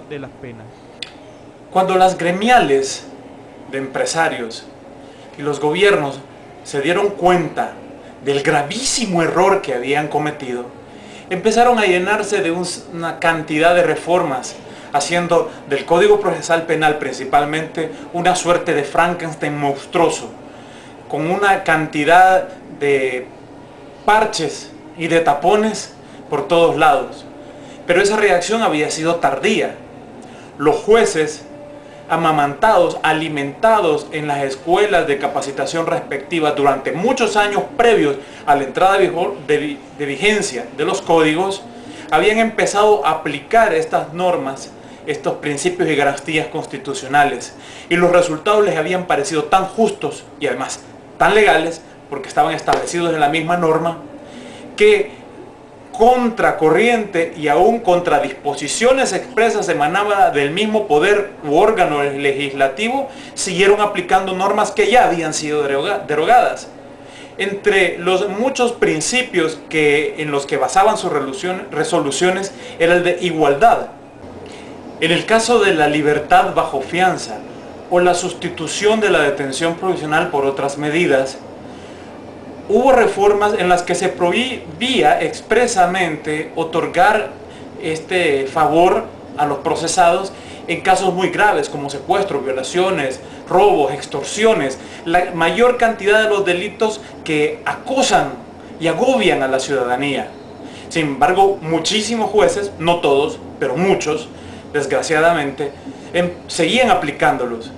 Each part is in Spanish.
de las penas. Cuando las gremiales de empresarios y los gobiernos se dieron cuenta del gravísimo error que habían cometido, empezaron a llenarse de una cantidad de reformas, haciendo del Código Procesal Penal principalmente una suerte de Frankenstein monstruoso, con una cantidad de parches y de tapones por todos lados. Pero esa reacción había sido tardía. Los jueces, amamantados, alimentados en las escuelas de capacitación respectivas durante muchos años previos a la entrada de vigencia de los códigos, habían empezado a aplicar estas normas, estos principios y garantías constitucionales, y los resultados les habían parecido tan justos y además tan legales, porque estaban establecidos en la misma norma, que contracorriente y aún contra disposiciones expresas emanadas del mismo poder u órgano legislativo, siguieron aplicando normas que ya habían sido derogadas. Entre los muchos principios en los que basaban sus resoluciones era el de igualdad. En el caso de la libertad bajo fianza o la sustitución de la detención provisional por otras medidas, hubo reformas en las que se prohibía expresamente otorgar este favor a los procesados en casos muy graves como secuestros, violaciones, robos, extorsiones, la mayor cantidad de los delitos que acosan y agobian a la ciudadanía. Sin embargo, muchísimos jueces, no todos, pero muchos, desgraciadamente, seguían aplicándolos,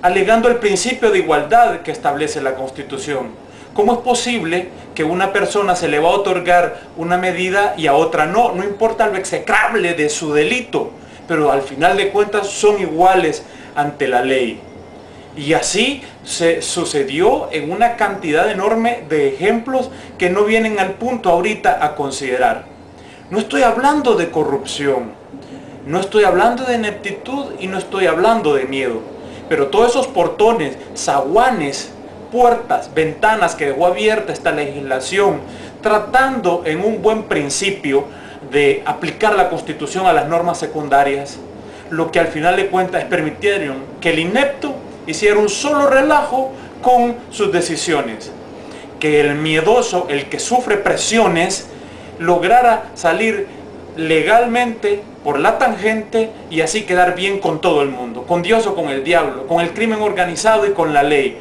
alegando el principio de igualdad que establece la Constitución. ¿Cómo es posible que a una persona se le va a otorgar una medida y a otra no? No importa lo execrable de su delito, pero al final de cuentas son iguales ante la ley. Y así se sucedió en una cantidad enorme de ejemplos que no vienen al punto ahorita a considerar. No estoy hablando de corrupción, no estoy hablando de ineptitud y no estoy hablando de miedo, pero todos esos portones, zaguanes, puertas, ventanas que dejó abierta esta legislación, tratando en un buen principio de aplicar la Constitución a las normas secundarias, lo que al final de cuentas permitieron que el inepto hiciera un solo relajo con sus decisiones, que el miedoso, el que sufre presiones, lograra salir legalmente por la tangente y así quedar bien con todo el mundo, con Dios o con el diablo, con el crimen organizado y con la ley.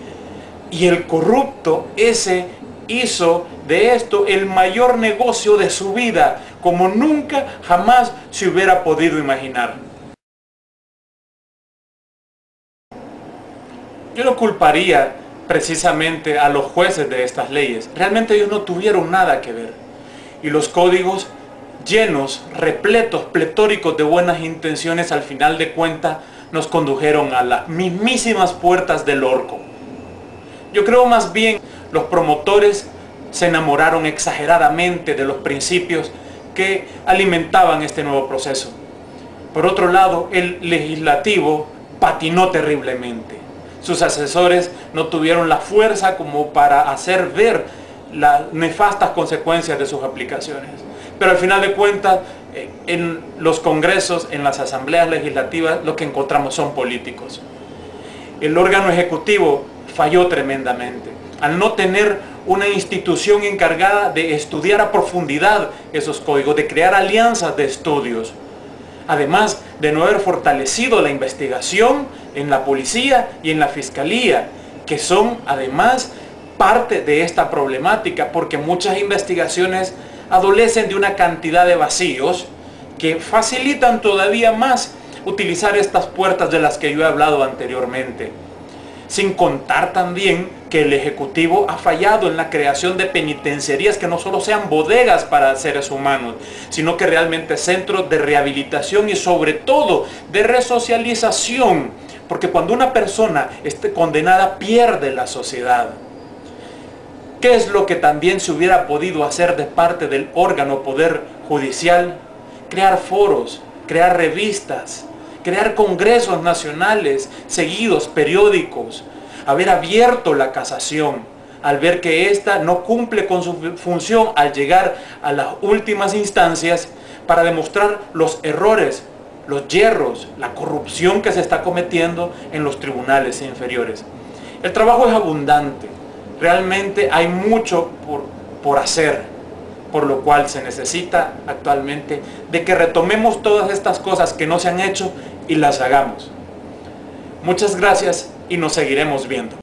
Y el corrupto ese hizo de esto el mayor negocio de su vida, como nunca jamás se hubiera podido imaginar. Yo no culparía precisamente a los jueces de estas leyes. Realmente ellos no tuvieron nada que ver. Y los códigos llenos, repletos, pletóricos de buenas intenciones, al final de cuentas nos condujeron a las mismísimas puertas del orco. Yo creo más bien los promotores se enamoraron exageradamente de los principios que alimentaban este nuevo proceso. Por otro lado, el legislativo patinó terriblemente. Sus asesores no tuvieron la fuerza como para hacer ver las nefastas consecuencias de sus aplicaciones. Pero al final de cuentas, en los congresos, en las asambleas legislativas, lo que encontramos son políticos. El órgano ejecutivo falló tremendamente al no tener una institución encargada de estudiar a profundidad esos códigos, de crear alianzas de estudios, además de no haber fortalecido la investigación en la policía y en la fiscalía, que son además parte de esta problemática, porque muchas investigaciones adolecen de una cantidad de vacíos que facilitan todavía más utilizar estas puertas de las que yo he hablado anteriormente. Sin contar también que el Ejecutivo ha fallado en la creación de penitenciarías que no solo sean bodegas para seres humanos, sino que realmente centros de rehabilitación y sobre todo de resocialización, porque cuando una persona esté condenada pierde la sociedad. ¿Qué es lo que también se hubiera podido hacer de parte del órgano poder judicial? Crear foros, crear revistas, crear congresos nacionales seguidos, periódicos, haber abierto la casación, al ver que ésta no cumple con su función al llegar a las últimas instancias para demostrar los errores, los yerros, la corrupción que se está cometiendo en los tribunales inferiores. El trabajo es abundante, realmente hay mucho por hacer, por lo cual se necesita actualmente de que retomemos todas estas cosas que no se han hecho y las hagamos. Muchas gracias y nos seguiremos viendo.